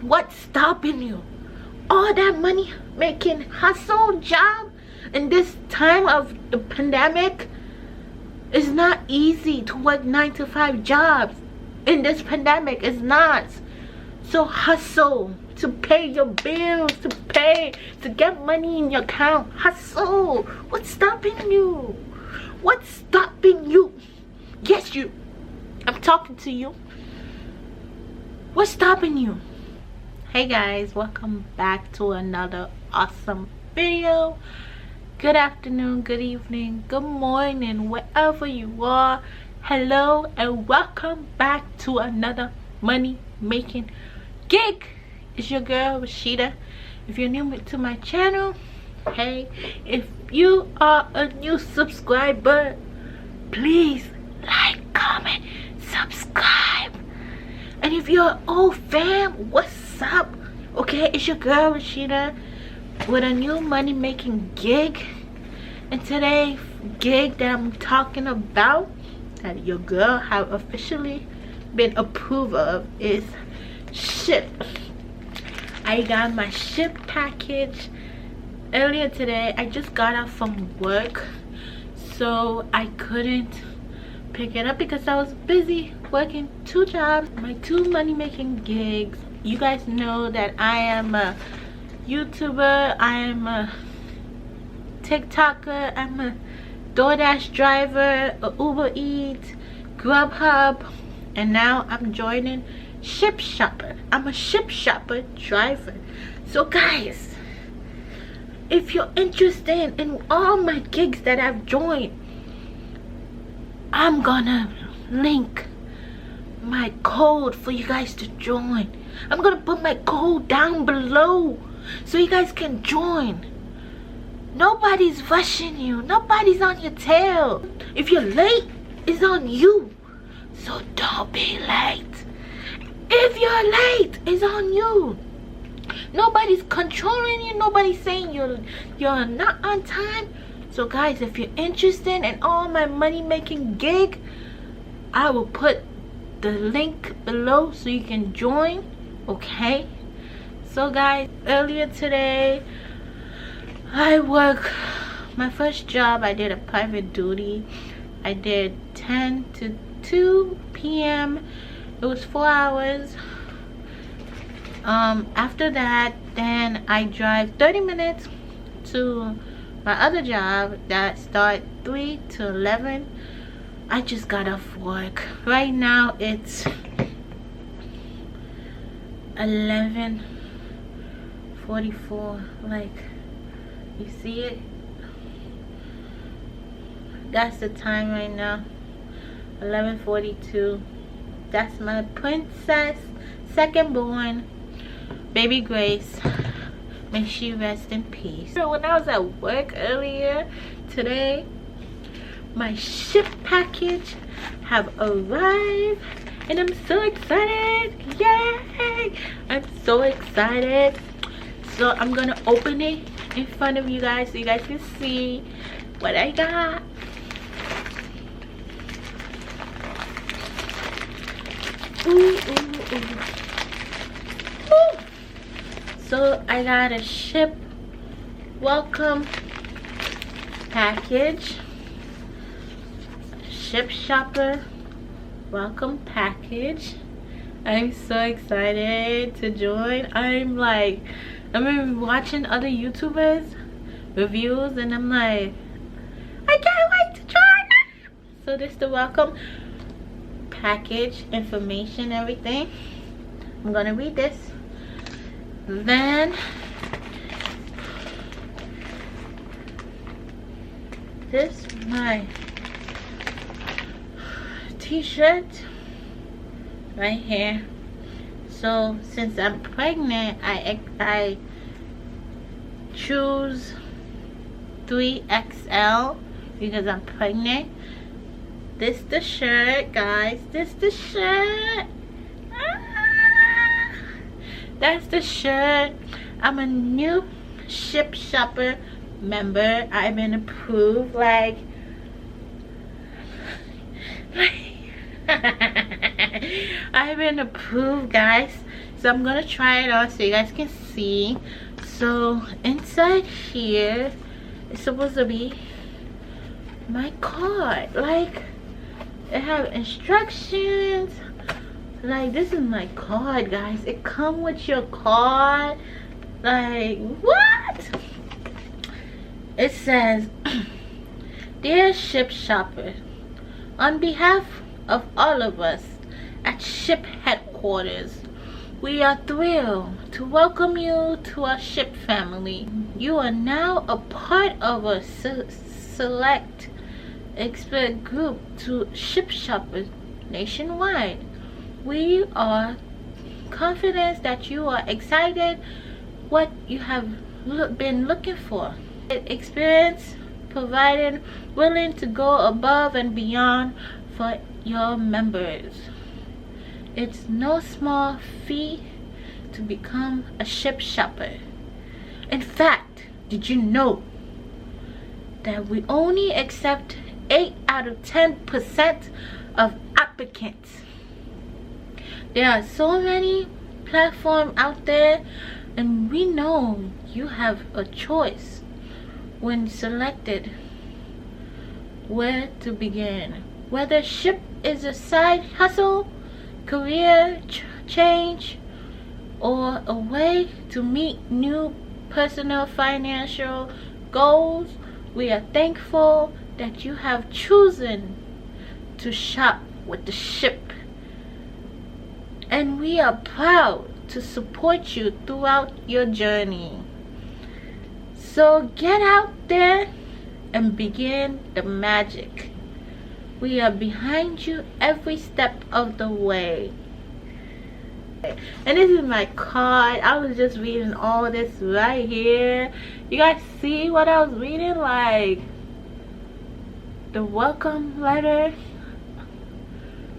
What's stopping you? All that money making hustle job in this time of the pandemic. It's not easy to work 9 to 5 jobs in this pandemic. It's not. So hustle to pay your bills, to get money in your account. Hustle. What's stopping you? What's stopping you? Yes, you. I'm talking to you. What's stopping you? Hey guys, welcome back to another awesome video. Good afternoon, good evening, good morning, wherever you are. Hello and welcome back to another money making gig. It's your girl Rashida. If you're new to my channel, hey, if you are a new subscriber, please like, comment, subscribe. And if you're an old fam, what's up? Okay, it's your girl Rashida with a new money making gig. And today's gig that I'm talking about, that your girl have officially been approved of, is Shipt. I got my Shipt package earlier today. I just got out from work, so I couldn't pick it up because I was busy working 2 jobs, my 2 money making gigs. You guys know that I am a YouTuber, I am a TikToker, I'm a DoorDash driver, a Uber Eats, Grubhub, and now I'm joining Shipt Shopper. I'm a Shipt Shopper driver. So guys, if you're interested in all my gigs that I've joined, I'm gonna link my code for you guys to join. I'm gonna put my code down below so you guys can join. Nobody's rushing you. Nobody's on your tail. If you're late, it's on you. So don't be late. If you're late, it's on you. Nobody's controlling you. Nobody's saying you're not on time. So guys, if you're interested in all my money making gig, I will put the link below so you can join. Okay, so guys, earlier today I work my first job. I did a private duty. I did 10 to 2 p.m. It was 4 hours. After that, then I drive 30 minutes to my other job that start 3 to 11. I just got off work. Right now it's 11:44. Like, you see it? That's the time right now. 11:42. That's my princess, second born, baby Grace. May she rest in peace. So when I was at work earlier today, my Shipt package have arrived and I'm so excited. Yay! I'm so excited. So I'm gonna open it in front of you guys so you guys can see what I got. Ooh, ooh, ooh. Ooh. So I got a Shipt welcome package. Shipt Shopper welcome package. I'm so excited to join. I've been watching other YouTubers reviews and I'm like, I can't wait to join. So this is the welcome package information, everything. I'm gonna read this. Then this is my t-shirt right here. So since I'm pregnant, I choose 3XL because I'm pregnant. This the shirt, guys. This the shirt. Ah, that's the shirt. I'm a new Shipt Shopper member. I've been approved. Like I've been approved, guys. So I'm gonna try it on so you guys can see. So inside here it's supposed to be my card. Like, it have instructions. Like, this is my card, guys. It come with your card. Like, what? It says, "Dear Shipt shopper, on behalf of all of us at Shipt headquarters, we are thrilled to welcome you to our Shipt family. You are now a part of a select expert group to Shipt shoppers nationwide. We are confident that you are excited what you have been looking for. Experience provided, willing to go above and beyond for your members. It's no small feat to become a Shipt shopper. In fact, did you know that we only accept 8 out of 10% of applicants? There are so many platforms out there, and we know you have a choice when selected where to begin. Whether Shipt is a side hustle, career change, or a way to meet new personal financial goals, we are thankful that you have chosen to shop with the Shipt, and we are proud to support you throughout your journey. So get out there and begin the magic. We are behind you every step of the way." And this is my card. I was just reading all this right here. You guys see what I was reading? Like, the welcome letter.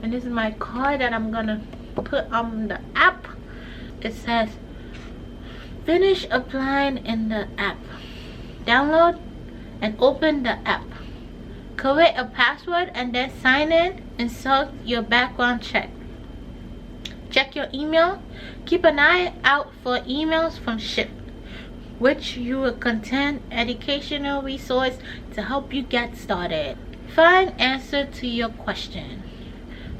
And this is my card that I'm gonna put on the app. It says, "Finish applying in the app. Download and open the app. Create a password and then sign in and start your background check. Check your email. Keep an eye out for emails from Shipt, which you will contain educational resource to help you get started. Find answer to your question.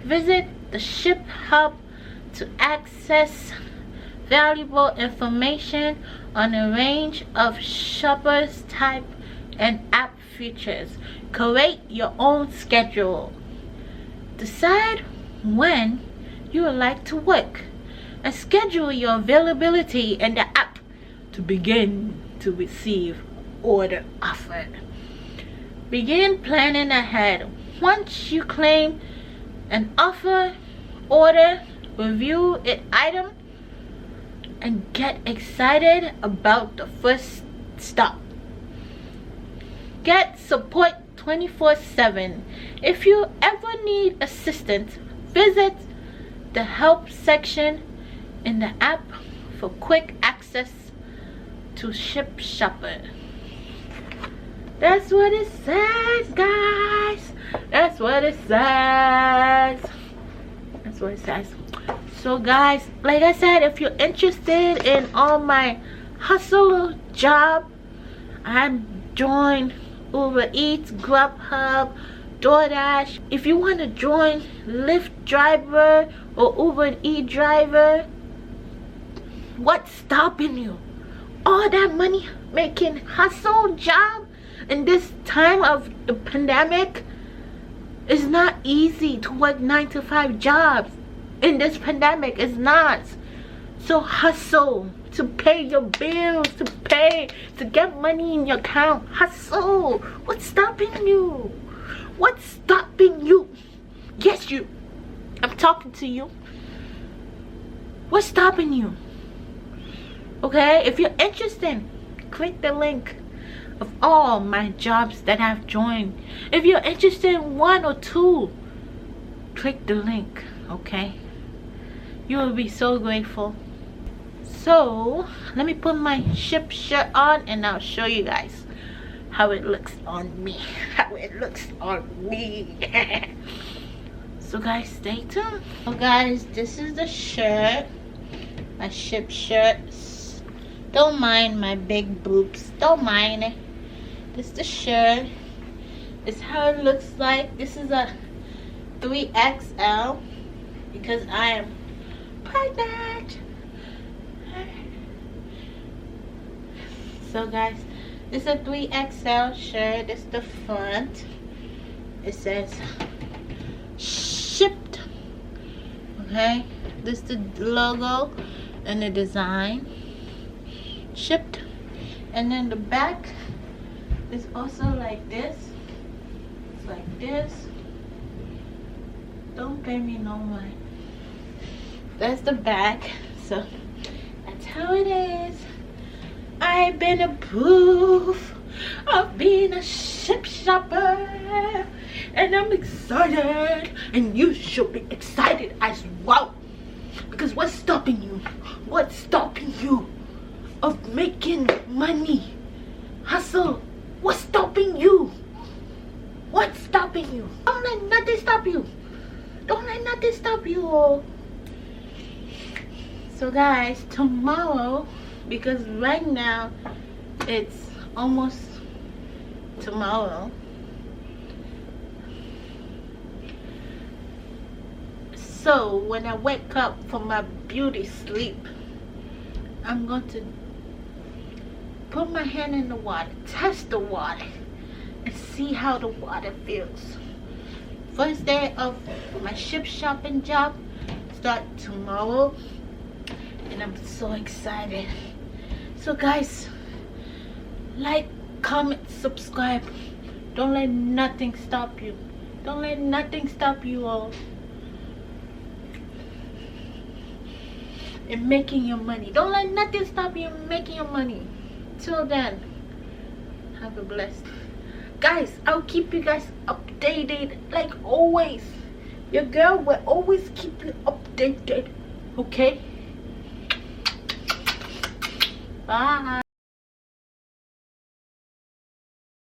Visit the Shipt Hub to access valuable information on a range of shoppers type and app features. Create your own schedule. Decide when you would like to work and schedule your availability in the app to begin to receive order offered. Begin planning ahead. Once you claim an offer order, review it item and get excited about the first stop. Get support 24/7. If you ever need assistance, visit the help section in the app for quick access to Shipt shopper." That's what it says, guys. That's what it says. That's what it says. So guys, like I said, if you're interested in all my hustle job, I'm joined Uber Eats, Grubhub, DoorDash. If you want to join Lyft driver or Uber Eats driver, what's stopping you? All that money making hustle job in this time of the pandemic. It's not easy to work 9 to 5 jobs in this pandemic. It's not. So hustle to pay your bills, to get money in your account. Hustle. What's stopping you? What's stopping you? Yes, you. I'm talking to you. What's stopping you? Okay, if you're interested, click the link of all my jobs that I've joined. If you're interested in 1 or 2, click the link. Okay, you will be so grateful. So let me put my Shipt shirt on and I'll show you guys how it looks on me. So guys, stay tuned. So guys, this is the shirt. my Shipt shirts. Don't mind my big boobs. Don't mind it. This is the shirt. This is how it looks like. This is a 3XL because I am pregnant. So guys, this is a 3XL shirt. This is the front. It says Shipt. Okay, this is the logo and the design. Shipt. And then the back is also like this. It's like this. Don't pay me no mind. That's the back. So that's how it is. I've been a proof of being a Shipt shopper, and I'm excited, and you should be excited as well. Because what's stopping you? What's stopping you of making money? Hustle. What's stopping you? What's stopping you? Don't let nothing stop you. Don't let nothing stop you. So guys, tomorrow, because right now it's almost tomorrow, so when I wake up from my beauty sleep, I'm going to put my hand in the water, test the water, and see how the water feels. First day of my Shipt shopping job start tomorrow, and I'm so excited. So guys, like, comment, subscribe. Don't let nothing stop you. Don't let nothing stop you all in making your money. Don't let nothing stop you in making your money. Till then, have a blessed. Guys, I'll keep you guys updated like always. Your girl will always keep you updated. Okay? Bye.